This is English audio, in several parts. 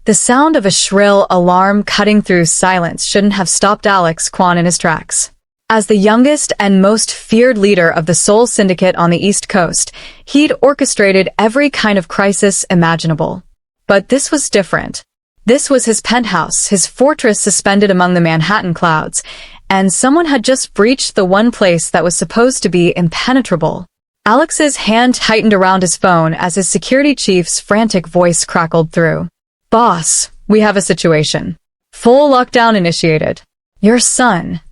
The sound of a shrill alarm cutting through silence shouldn't have stopped Alex Kwan in his tracks. As the youngest and most feared leader of the Soul Syndicate on the East Coast, he'd orchestrated every kind of crisis imaginable. But this was different. This was his penthouse, his fortress suspended among the Manhattan clouds, and someone had just breached the one place that was supposed to be impenetrable. Alex's hand tightened around his phone as his security chief's frantic voice crackled through. "Boss, we have a situation. Full lockdown initiated. Your son."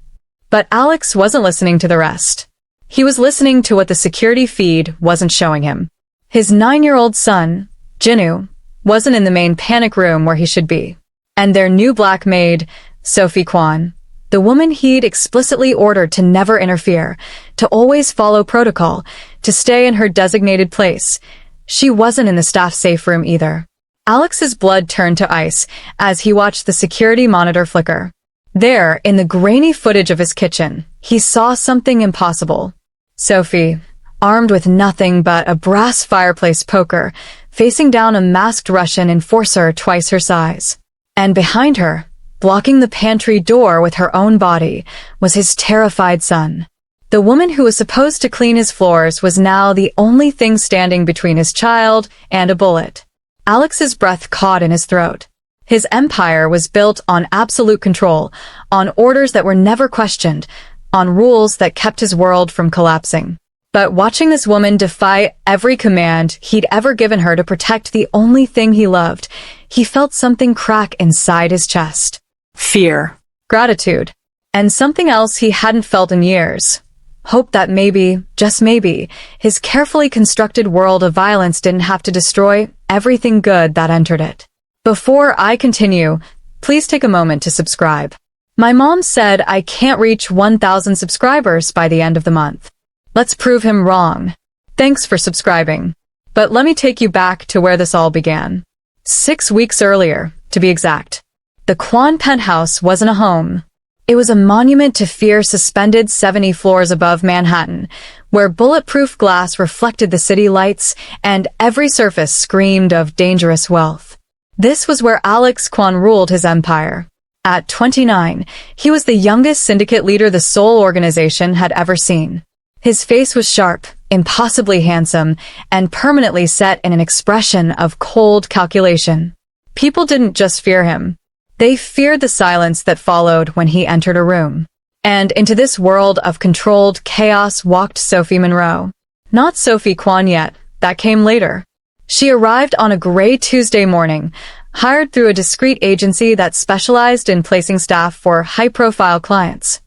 But Alex wasn't listening to the rest. He was listening to what the security feed wasn't showing him. His 9-year-old son, Jinwoo, wasn't in the main panic room where he should be. And their new black maid, Sophie Kwan, the woman he'd explicitly ordered to never interfere, to always follow protocol, to stay in her designated place, she wasn't in the staff safe room either. Alex's blood turned to ice as he watched the security monitor flicker. There, in the grainy footage of his kitchen, he saw something impossible. Sophie, armed with nothing but a brass fireplace poker, facing down a masked Russian enforcer twice her size. And behind her, blocking the pantry door with her own body, was his terrified son. The woman who was supposed to clean his floors was now the only thing standing between his child and a bullet. Alex's breath caught in his throat. His empire was built on absolute control, on orders that were never questioned, on rules that kept his world from collapsing. But watching this woman defy every command he'd ever given her to protect the only thing he loved, he felt something crack inside his chest. Fear, gratitude, and something else he hadn't felt in years. Hope that maybe, just maybe, his carefully constructed world of violence didn't have to destroy everything good that entered it. Before I continue, please take a moment to subscribe. My mom said I can't reach 1,000 subscribers by the end of the month. Let's prove him wrong. Thanks for subscribing. But let me take you back to where this all began. 6 weeks earlier, to be exact. The Kwan penthouse wasn't a home. It was a monument to fear suspended 70 floors above Manhattan, where bulletproof glass reflected the city lights and every surface screamed of dangerous wealth. This was where Alex Kwan ruled his empire. At 29, he was the youngest syndicate leader the Soul organization had ever seen. His face was sharp, impossibly handsome, and permanently set in an expression of cold calculation. People didn't just fear him. They feared the silence that followed when he entered a room. And into this world of controlled chaos walked Sophie Monroe. Not Sophie Kwan yet, that came later. She arrived on a gray Tuesday morning, hired through a discreet agency that specialized in placing staff for high-profile clients.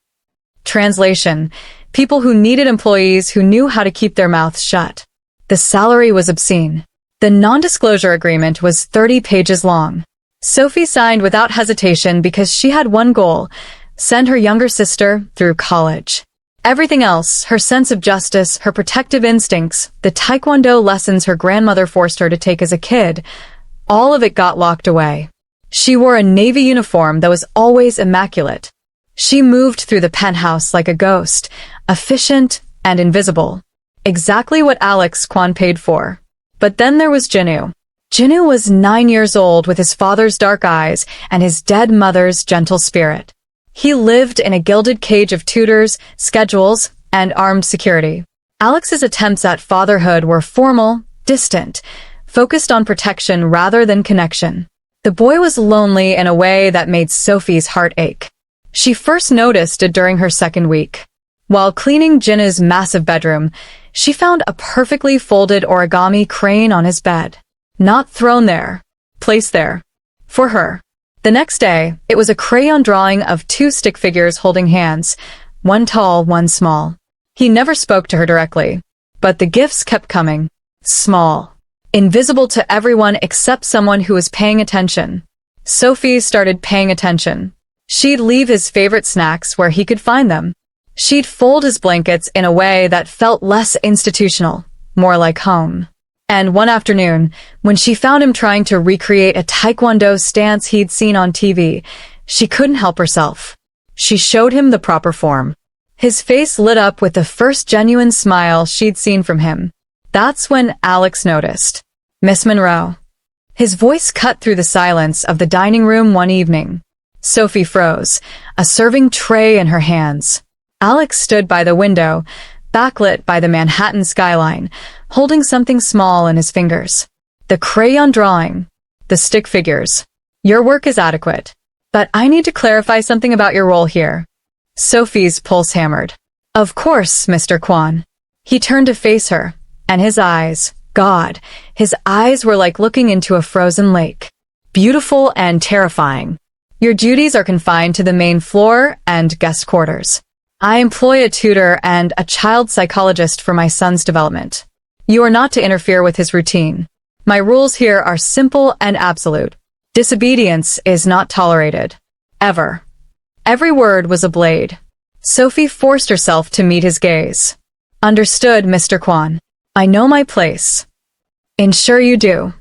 Translation: people who needed employees who knew how to keep their mouths shut. The salary was obscene. The non-disclosure agreement was 30 pages long. Sophie signed without hesitation because she had one goal: send her younger sister through college. Everything else, her sense of justice, her protective instincts, the taekwondo lessons her grandmother forced her to take as a kid, all of it got locked away. She wore a navy uniform that was always immaculate. She moved through the penthouse like a ghost, efficient and invisible. Exactly what Alex Kwan paid for. But then there was Jinwoo. Jinwoo was 9 years old with his father's dark eyes and his dead mother's gentle spirit. He lived in a gilded cage of tutors, schedules, and armed security. Alex's attempts at fatherhood were formal, distant, focused on protection rather than connection. The boy was lonely in a way that made Sophie's heart ache. She first noticed it during her second week. While cleaning Jinwoo's massive bedroom, she found a perfectly folded origami crane on his bed. Not thrown there, placed there. For her. The next day, it was a crayon drawing of 2 stick figures holding hands, one tall, one small. He never spoke to her directly, but the gifts kept coming. Small. Invisible to everyone except someone who was paying attention. Sophie started paying attention. She'd leave his favorite snacks where he could find them. She'd fold his blankets in a way that felt less institutional, more like home. And one afternoon, when she found him trying to recreate a taekwondo stance he'd seen on TV, she couldn't help herself. She showed him the proper form. His face lit up with the first genuine smile she'd seen from him. That's when Alex noticed. Miss Monroe. His voice cut through the silence of the dining room one evening. Sophie froze, a serving tray in her hands. Alex stood by the window, backlit by the Manhattan skyline, holding something small in his fingers. The crayon drawing. The stick figures. Your work is adequate. But I need to clarify something about your role here. Sophie's pulse hammered. Of course, Mr. Kwan. He turned to face her, and his eyes, God, his eyes were like looking into a frozen lake. Beautiful and terrifying. Your duties are confined to the main floor and guest quarters. I employ a tutor and a child psychologist for my son's development. You are not to interfere with his routine. My rules here are simple and absolute. Disobedience is not tolerated. Ever. Every word was a blade. Sophie forced herself to meet his gaze. Understood, Mr. Kwan. I know my place. Ensure you do.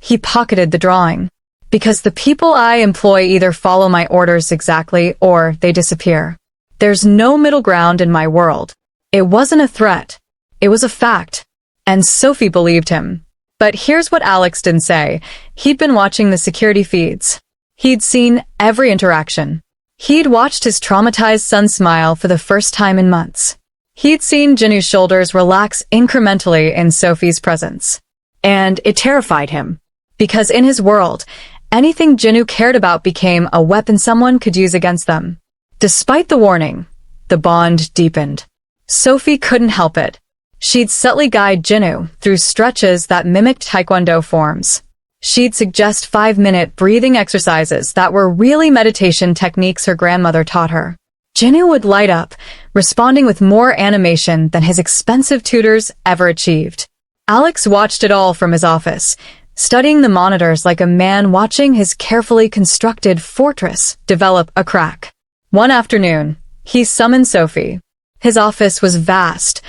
He pocketed the drawing. Because the people I employ either follow my orders exactly or they disappear. There's no middle ground in my world. It wasn't a threat. It was a fact. And Sophie believed him. But here's what Alex didn't say. He'd been watching the security feeds. He'd seen every interaction. He'd watched his traumatized son smile for the first time in months. He'd seen Jinu's shoulders relax incrementally in Sophie's presence. And it terrified him. Because in his world, anything Jinu cared about became a weapon someone could use against them. Despite the warning, the bond deepened. Sophie couldn't help it. She'd subtly guide Jinu through stretches that mimicked Taekwondo forms. She'd suggest 5-minute breathing exercises that were really meditation techniques her grandmother taught her. Jinu would light up, responding with more animation than his expensive tutors ever achieved. Alex watched it all from his office, studying the monitors like a man watching his carefully constructed fortress develop a crack. One afternoon, he summoned Sophie. His office was vast,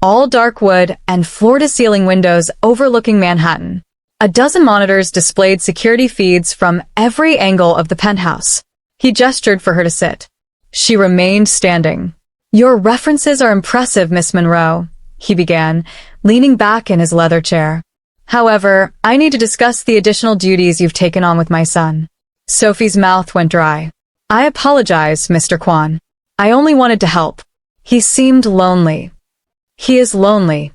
all dark wood and floor-to-ceiling windows overlooking Manhattan. A dozen monitors displayed security feeds from every angle of the penthouse. He gestured for her to sit. She remained standing. Your references are impressive, Miss Monroe, he began, leaning back in his leather chair. However, I need to discuss the additional duties you've taken on with my son. Sophie's mouth went dry. I apologize, Mr. Kwan. I only wanted to help. He seemed lonely. He is lonely.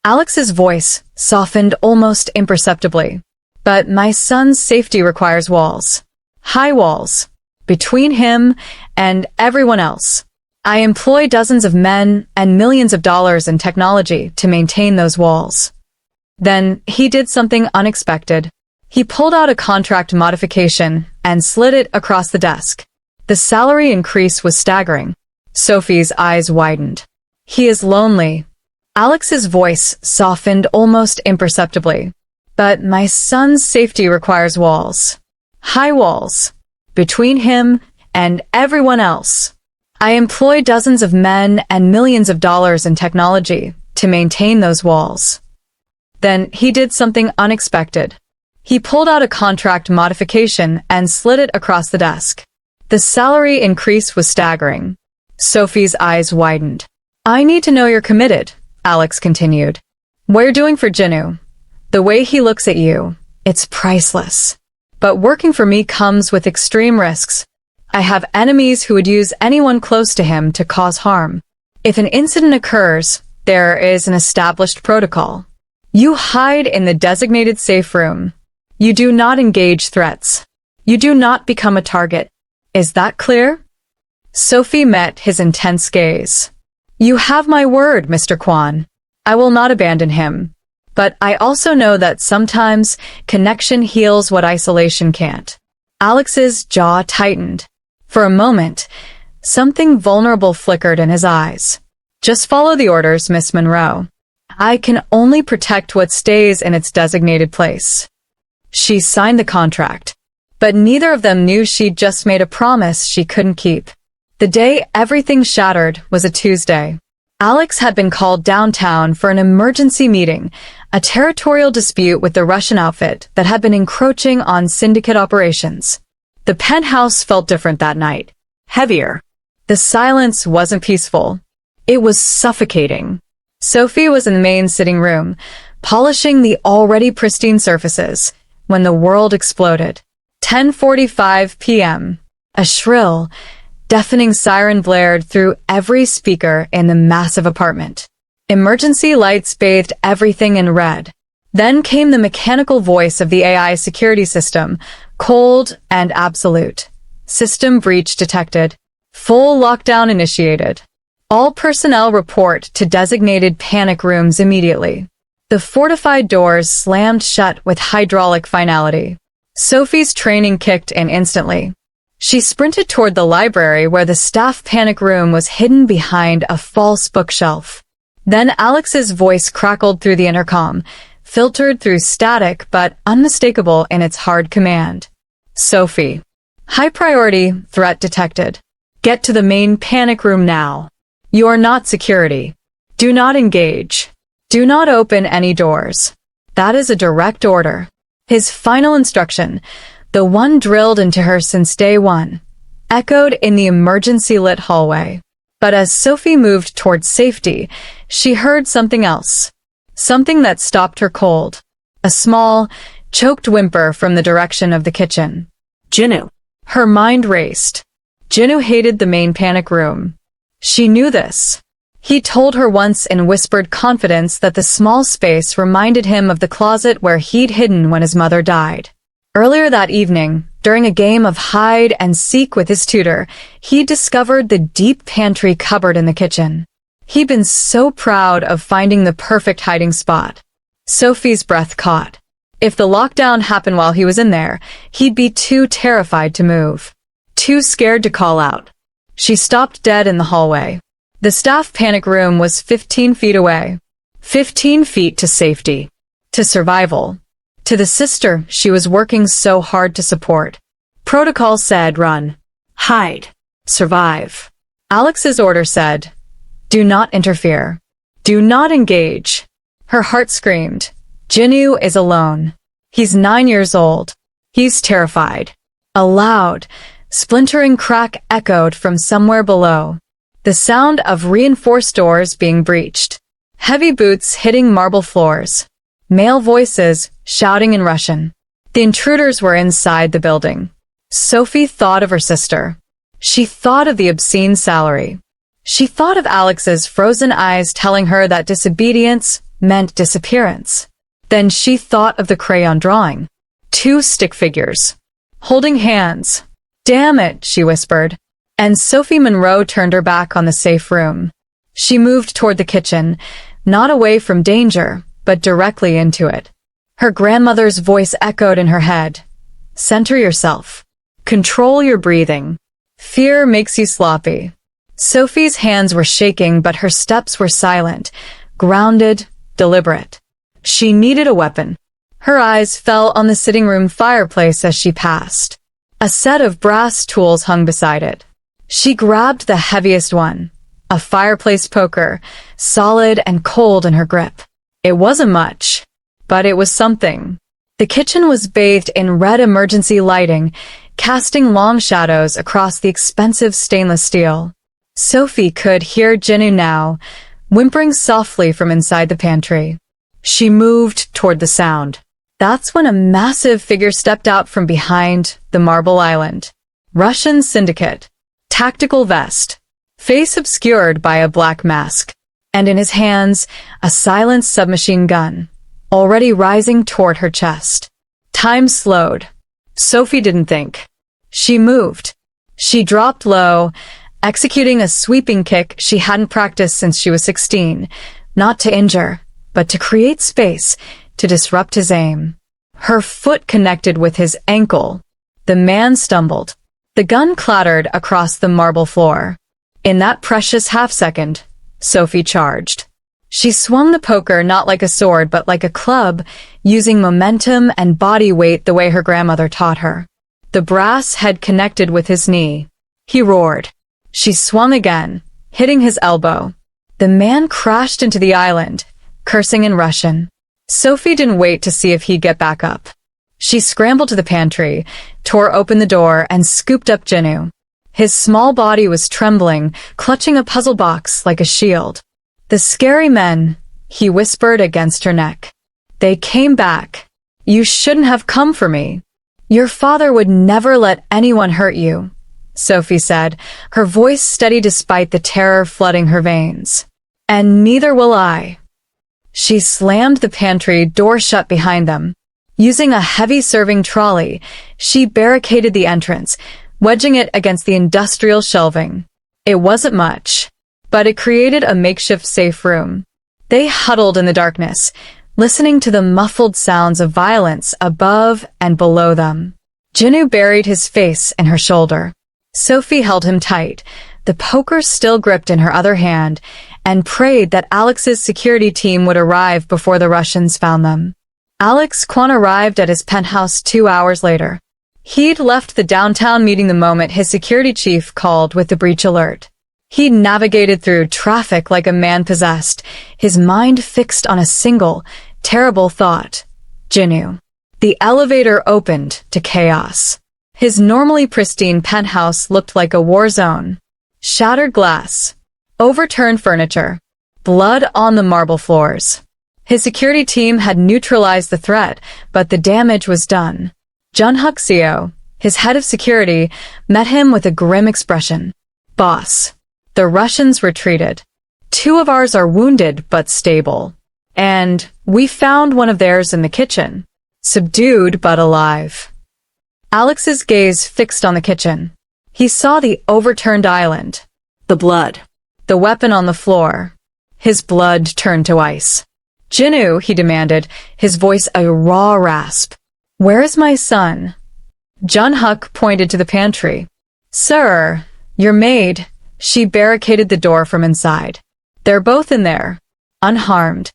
Alex's voice softened almost imperceptibly. But my son's safety requires walls. High walls. Between him and everyone else. I employ dozens of men and millions of dollars in technology to maintain those walls. Then he did something unexpected. He pulled out a contract modification and slid it across the desk. The salary increase was staggering. Sophie's eyes widened. He is lonely. Alex's voice softened almost imperceptibly. But my son's safety requires walls. High walls. Between him and everyone else. I employ dozens of men and millions of dollars in technology to maintain those walls. Then he did something unexpected. He pulled out a contract modification and slid it across the desk. The salary increase was staggering. Sophie's eyes widened. I need to know you're committed, Alex continued. What you're doing for Jinu. The way he looks at you, it's priceless. But working for me comes with extreme risks. I have enemies who would use anyone close to him to cause harm. If an incident occurs, there is an established protocol. You hide in the designated safe room. You do not engage threats. You do not become a target. Is that clear? Sophie met his intense gaze. You have my word, Mr. Kwan. I will not abandon him. But I also know that sometimes connection heals what isolation can't. Alex's jaw tightened. For a moment, something vulnerable flickered in his eyes. Just follow the orders, Miss Monroe. I can only protect what stays in its designated place. She signed the contract, but neither of them knew she'd just made a promise she couldn't keep. The day everything shattered was a Tuesday. Alex had been called downtown for an emergency meeting, a territorial dispute with the Russian outfit that had been encroaching on syndicate operations. The penthouse felt different that night. Heavier. The silence wasn't peaceful. It was suffocating. Sophie was in the main sitting room, polishing the already pristine surfaces, when the world exploded. 10:45 p.m. A shrill, deafening siren blared through every speaker in the massive apartment. Emergency lights bathed everything in red. Then came the mechanical voice of the AI security system, cold and absolute. System breach detected. Full lockdown initiated. All personnel report to designated panic rooms immediately. The fortified doors slammed shut with hydraulic finality. Sophie's training kicked in instantly. She sprinted toward the library where the staff panic room was hidden behind a false bookshelf. Then Alex's voice crackled through the intercom, filtered through static but unmistakable in its hard command. Sophie. High priority, threat detected. Get to the main panic room now. You are not security. Do not engage. Do not open any doors. That is a direct order. His final instruction, the one drilled into her since day one, echoed in the emergency-lit hallway. But as Sophie moved towards safety, she heard something else. Something that stopped her cold. A small, choked whimper from the direction of the kitchen. Jinnu. Her mind raced. Jinnu hated the main panic room. She knew this. He told her once in whispered confidence that the small space reminded him of the closet where he'd hidden when his mother died. Earlier that evening, during a game of hide and seek with his tutor, he discovered the deep pantry cupboard in the kitchen. He'd been so proud of finding the perfect hiding spot. Sophie's breath caught. If the lockdown happened while he was in there, he'd be too terrified to move. Too scared to call out. She stopped dead in the hallway. The staff panic room was 15 feet away. 15 feet to safety. To survival. To the sister she was working so hard to support. Protocol said run. Hide. Survive. Alex's order said, do not interfere. Do not engage. Her heart screamed. Jinnu is alone. He's 9 years old. He's terrified. A loud, splintering crack echoed from somewhere below. The sound of reinforced doors being breached. Heavy boots hitting marble floors. Male voices shouting in Russian. The intruders were inside the building. Sophie thought of her sister. She thought of the obscene salary. She thought of Alex's frozen eyes telling her that disobedience meant disappearance. Then she thought of the crayon drawing. 2 stick figures. Holding hands. Damn it, she whispered. And Sophie Monroe turned her back on the safe room. She moved toward the kitchen, not away from danger, but directly into it. Her grandmother's voice echoed in her head. Center yourself. Control your breathing. Fear makes you sloppy. Sophie's hands were shaking, but her steps were silent, grounded, deliberate. She needed a weapon. Her eyes fell on the sitting room fireplace as she passed. A set of brass tools hung beside it. She grabbed the heaviest one, a fireplace poker, solid and cold in her grip. It wasn't much, but it was something. The kitchen was bathed in red emergency lighting, casting long shadows across the expensive stainless steel. Sophie could hear Jinnu now, whimpering softly from inside the pantry. She moved toward the sound. That's when a massive figure stepped out from behind the marble island. Russian syndicate. Tactical vest. Face obscured by a black mask. And in his hands, a silenced submachine gun, already rising toward her chest. Time slowed. Sophie didn't think. She moved. She dropped low, executing a sweeping kick she hadn't practiced since she was 16, not to injure, but to create space, to disrupt his aim. Her foot connected with his ankle. The man stumbled. The gun clattered across the marble floor. In that precious half-second, Sophie charged. She swung the poker not like a sword but like a club, using momentum and body weight the way her grandmother taught her. The brass had connected with his knee. He roared. She swung again, hitting his elbow. The man crashed into the island, cursing in Russian. Sophie didn't wait to see if he'd get back up. She scrambled to the pantry, tore open the door, and scooped up Jinnu. His small body was trembling, clutching a puzzle box like a shield. The scary men, he whispered against her neck. They came back. You shouldn't have come for me. Your father would never let anyone hurt you, Sophie said, her voice steady despite the terror flooding her veins. And neither will I. She slammed the pantry door shut behind them. Using a heavy serving trolley, she barricaded the entrance, wedging it against the industrial shelving. It wasn't much, but it created a makeshift safe room. They huddled in the darkness, listening to the muffled sounds of violence above and below them. Jinwoo buried his face in her shoulder. Sophie held him tight, the poker still gripped in her other hand, and prayed that Alex's security team would arrive before the Russians found them. Alex Kwon arrived at his penthouse 2 hours later. He'd left the downtown meeting the moment his security chief called with the breach alert. He navigated through traffic like a man possessed, his mind fixed on a single, terrible thought. Jinwoo. The elevator opened to chaos. His normally pristine penthouse looked like a war zone. Shattered glass. Overturned furniture. Blood on the marble floors. His security team had neutralized the threat, but the damage was done. Jun Seo, his head of security, met him with a grim expression. Boss. The Russians retreated. 2 of ours are wounded but stable. And we found one of theirs in the kitchen. Subdued but alive. Alex's gaze fixed on the kitchen. He saw the overturned island. The blood. The weapon on the floor. His blood turned to ice. Jinwoo, he demanded, his voice a raw rasp. Where is my son? Jun-Huk pointed to the pantry. Sir, your maid. She barricaded the door from inside. They're both in there, unharmed.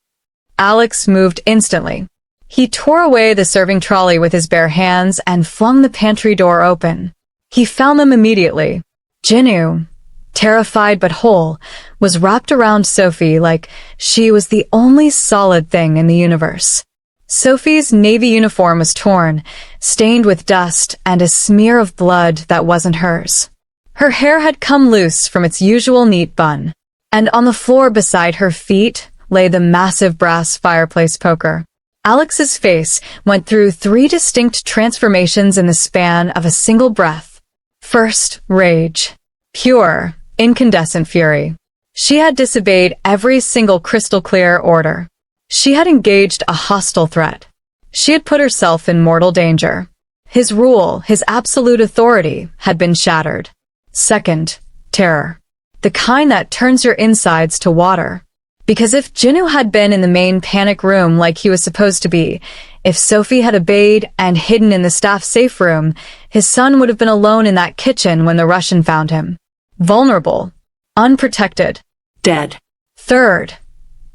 Alex moved instantly. He tore away the serving trolley with his bare hands and flung the pantry door open. He found them immediately. Jinwoo, terrified but whole, was wrapped around Sophie like she was the only solid thing in the universe. Sophie's navy uniform was torn, stained with dust and a smear of blood that wasn't hers. Her hair had come loose from its usual neat bun, and on the floor beside her feet lay the massive brass fireplace poker. Alex's face went through 3 distinct transformations in the span of a single breath. First, rage. Pure, incandescent fury. She had disobeyed every single crystal-clear order. She had engaged a hostile threat. She had put herself in mortal danger. His rule, his absolute authority, had been shattered. Second, terror. The kind that turns your insides to water. Because if Jinwoo had been in the main panic room like he was supposed to be, if Sophie had obeyed and hidden in the staff safe room, his son would have been alone in that kitchen when the Russian found him. Vulnerable. Unprotected. Dead. Third,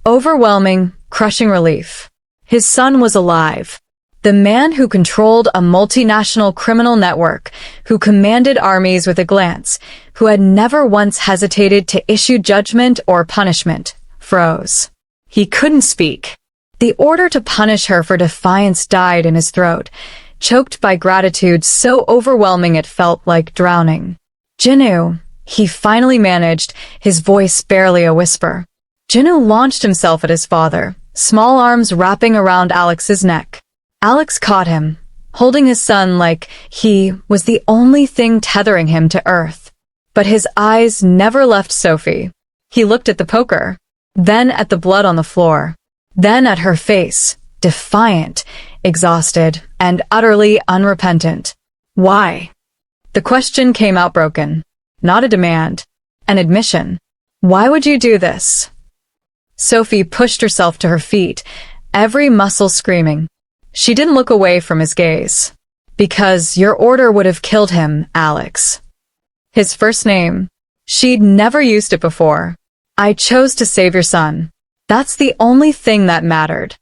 overwhelming, crushing relief. His son was alive. The man who controlled a multinational criminal network, who commanded armies with a glance, who had never once hesitated to issue judgment or punishment, froze. He couldn't speak. The order to punish her for defiance died in his throat, choked by gratitude so overwhelming it felt like drowning. Jinwoo, he finally managed, his voice barely a whisper. Jinwoo launched himself at his father, small arms wrapping around Alex's neck. Alex caught him, holding his son like he was the only thing tethering him to earth. But his eyes never left Sophie. He looked at the poker, then at the blood on the floor, then at her face, defiant, exhausted, and utterly unrepentant. Why? The question came out broken. Not a demand. An admission. Why would you do this? Sophie pushed herself to her feet, every muscle screaming. She didn't look away from his gaze. Because your order would have killed him, Alex. His first name. She'd never used it before. I chose to save your son. That's the only thing that mattered.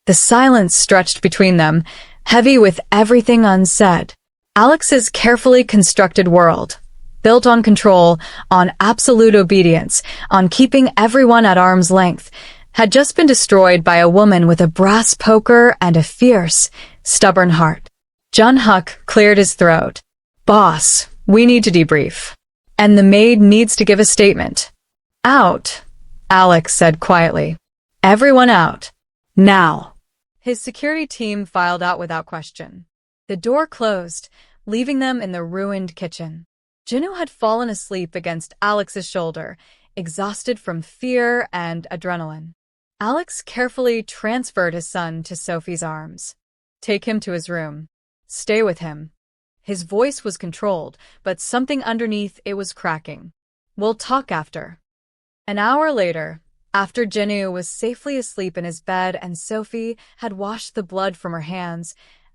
The silence stretched between them, heavy with everything unsaid. Alex's carefully constructed world, built on control, on absolute obedience, on keeping everyone at arm's length, had just been destroyed by a woman with a brass poker and a fierce, stubborn heart. Jun-Huk cleared his throat. Boss, we need to debrief. And the maid needs to give a statement. Out, Alex said quietly. Everyone out. Now. His security team filed out without question. The door closed, leaving them in the ruined kitchen. Jinwoo had fallen asleep against Alex's shoulder, exhausted from fear and adrenaline. Alex carefully transferred his son to Sophie's arms. Take him to his room. Stay with him. His voice was controlled, but something underneath it was cracking. We'll talk after. An hour later, after Jinwoo was safely asleep in his bed and Sophie had washed the blood from her hands,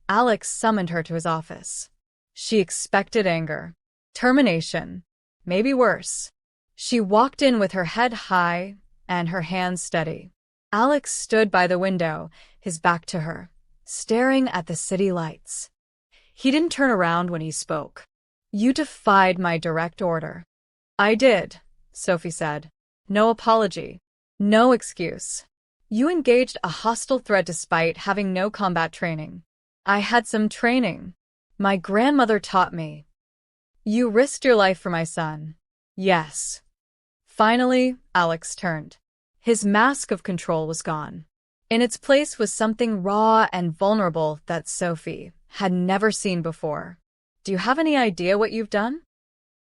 Alex summoned her to his office. She expected anger, termination, maybe worse. She walked in with her head high and her hands steady. Alex stood by the window, his back to her, staring at the city lights. He didn't turn around when he spoke. You defied my direct order. I did, Sophie said. No apology. No excuse. You engaged a hostile threat despite having no combat training. I had some training. My grandmother taught me. You risked your life for my son. Yes. Finally, Alex turned. His mask of control was gone. In its place was something raw and vulnerable that Sophie had never seen before. Do you have any idea what you've done?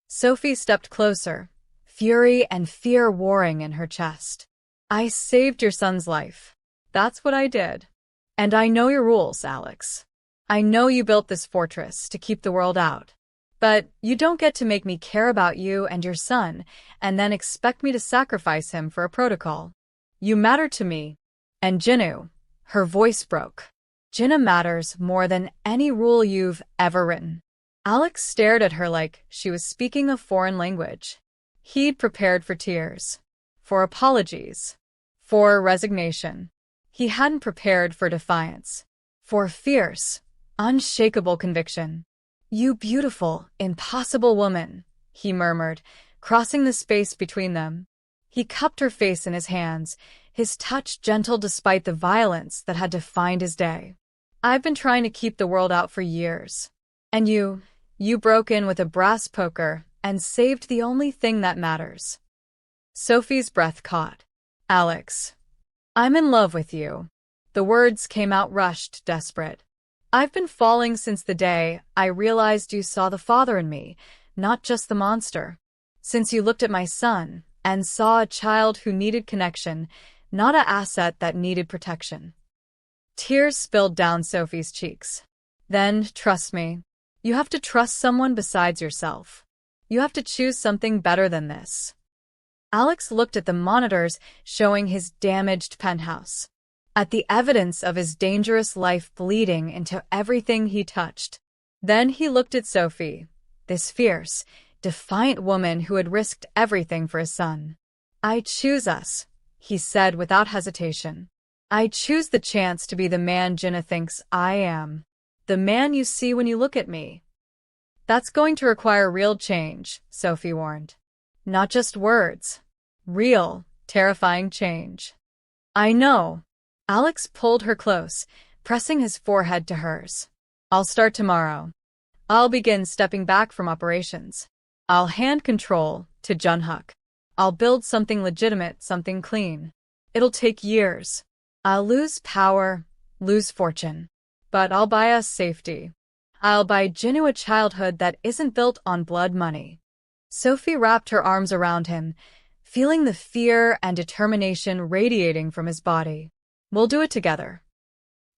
Sophie stepped closer, fury and fear warring in her chest. I saved your son's life. That's what I did. And I know your rules, Alex. I know you built this fortress to keep the world out. But you don't get to make me care about you and your son and then expect me to sacrifice him for a protocol. You matter to me. And Jinwoo, her voice broke. Jinwoo matters more than any rule you've ever written. Alex stared at her like she was speaking a foreign language. He'd prepared for tears, for apologies, for resignation. He hadn't prepared for defiance, for fierce, unshakable conviction. You beautiful, impossible woman, he murmured, crossing the space between them. He cupped her face in his hands, his touch gentle despite the violence that had defined his day. I've been trying to keep the world out for years. And you broke in with a brass poker and saved the only thing that matters. Sophie's breath caught. Alex, I'm in love with you. The words came out rushed, desperate. I've been falling since the day I realized you saw the father in me, not just the monster. Since you looked at my son and saw a child who needed connection, not an asset that needed protection. Tears spilled down Sophie's cheeks. Then, trust me, you have to trust someone besides yourself. You have to choose something better than this. Alex looked at the monitors showing his damaged penthouse, at the evidence of his dangerous life bleeding into everything he touched. Then he looked at Sophie, this fierce, defiant woman who had risked everything for his son. I choose us, he said without hesitation. I choose the chance to be the man Jinwoo thinks I am. The man you see when you look at me. That's going to require real change, Sophie warned. Not just words. Real, terrifying change. I know. Alex pulled her close, pressing his forehead to hers. I'll start tomorrow. I'll begin stepping back from operations. I'll hand control to Junhook. I'll build something legitimate, something clean. It'll take years. I'll lose power, lose fortune. But I'll buy us safety. I'll buy Jinwoo a childhood that isn't built on blood money. Sophie wrapped her arms around him, feeling the fear and determination radiating from his body. We'll do it together.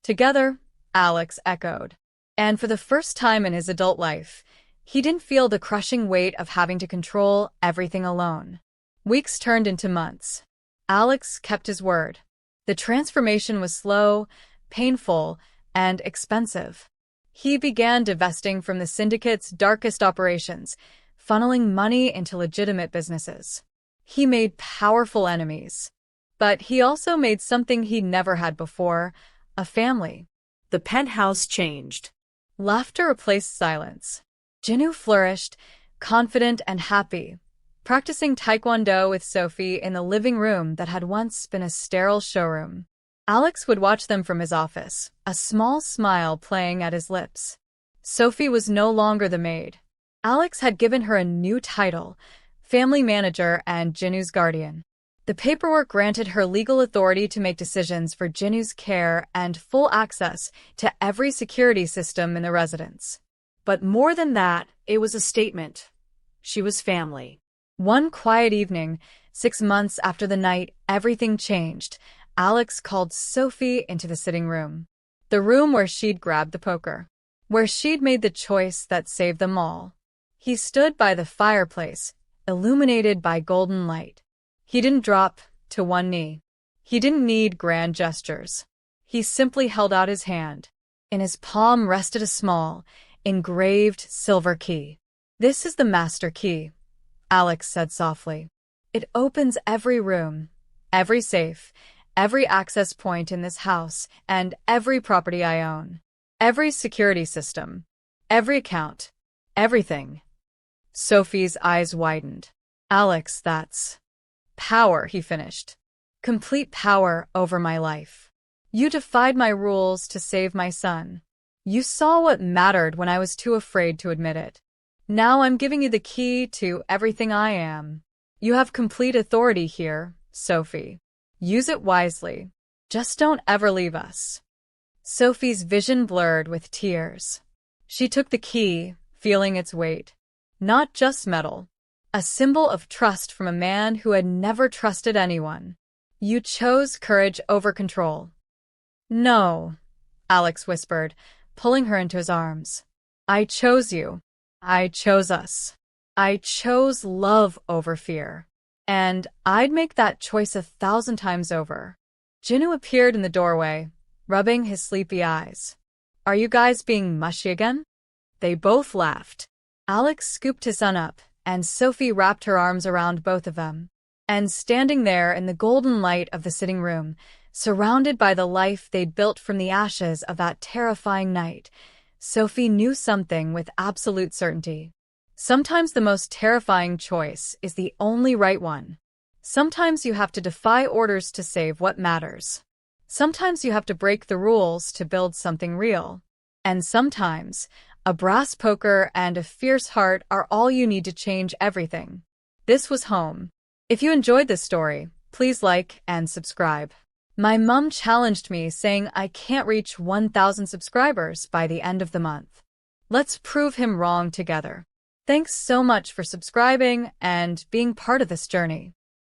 Together, Alex echoed. And for the first time in his adult life, he didn't feel the crushing weight of having to control everything alone. Weeks turned into months. Alex kept his word. The transformation was slow, painful, and expensive. He began divesting from the syndicate's darkest operations, funneling money into legitimate businesses. He made powerful enemies. But he also made something he never had before, a family. The penthouse changed. Laughter replaced silence. Jinwoo flourished, confident and happy, practicing taekwondo with Sophie in the living room that had once been a sterile showroom. Alex would watch them from his office, a small smile playing at his lips. Sophie was no longer the maid. Alex had given her a new title, family manager and Jinwoo's guardian. The paperwork granted her legal authority to make decisions for Jinu's care and full access to every security system in the residence. But more than that, it was a statement. She was family. One quiet evening, 6 months after the night everything changed, Alex called Sophie into the sitting room. The room where she'd grabbed the poker. Where she'd made the choice that saved them all. He stood by the fireplace, illuminated by golden light. He didn't drop to one knee. He didn't need grand gestures. He simply held out his hand. In his palm rested a small, engraved silver key. "This is the master key," Alex said softly. "It opens every room, every safe, every access point in this house, and every property I own. Every security system, every account, everything." Sophie's eyes widened. "Alex, that's power," he finished. "Complete power over my life. You defied my rules to save my son. You saw what mattered when I was too afraid to admit it. Now I'm giving you the key to everything I am. You have complete authority here, Sophie. Use it wisely. Just don't ever leave us." Sophie's vision blurred with tears. She took the key, feeling its weight. Not just metal. A symbol of trust from a man who had never trusted anyone. "You chose courage over control." "No," Alex whispered, pulling her into his arms. "I chose you. I chose us. I chose love over fear. And I'd make that choice 1,000 times over." Jinu appeared in the doorway, rubbing his sleepy eyes. "Are you guys being mushy again?" They both laughed. Alex scooped his son up, and Sophie wrapped her arms around both of them. And standing there in the golden light of the sitting room, surrounded by the life they'd built from the ashes of that terrifying night, Sophie knew something with absolute certainty. Sometimes the most terrifying choice is the only right one. Sometimes you have to defy orders to save what matters. Sometimes you have to break the rules to build something real. And sometimes, a brass poker and a fierce heart are all you need to change everything. This was home. If you enjoyed this story, please like and subscribe. My mom challenged me, saying I can't reach 1,000 subscribers by the end of the month. Let's prove him wrong together. Thanks so much for subscribing and being part of this journey.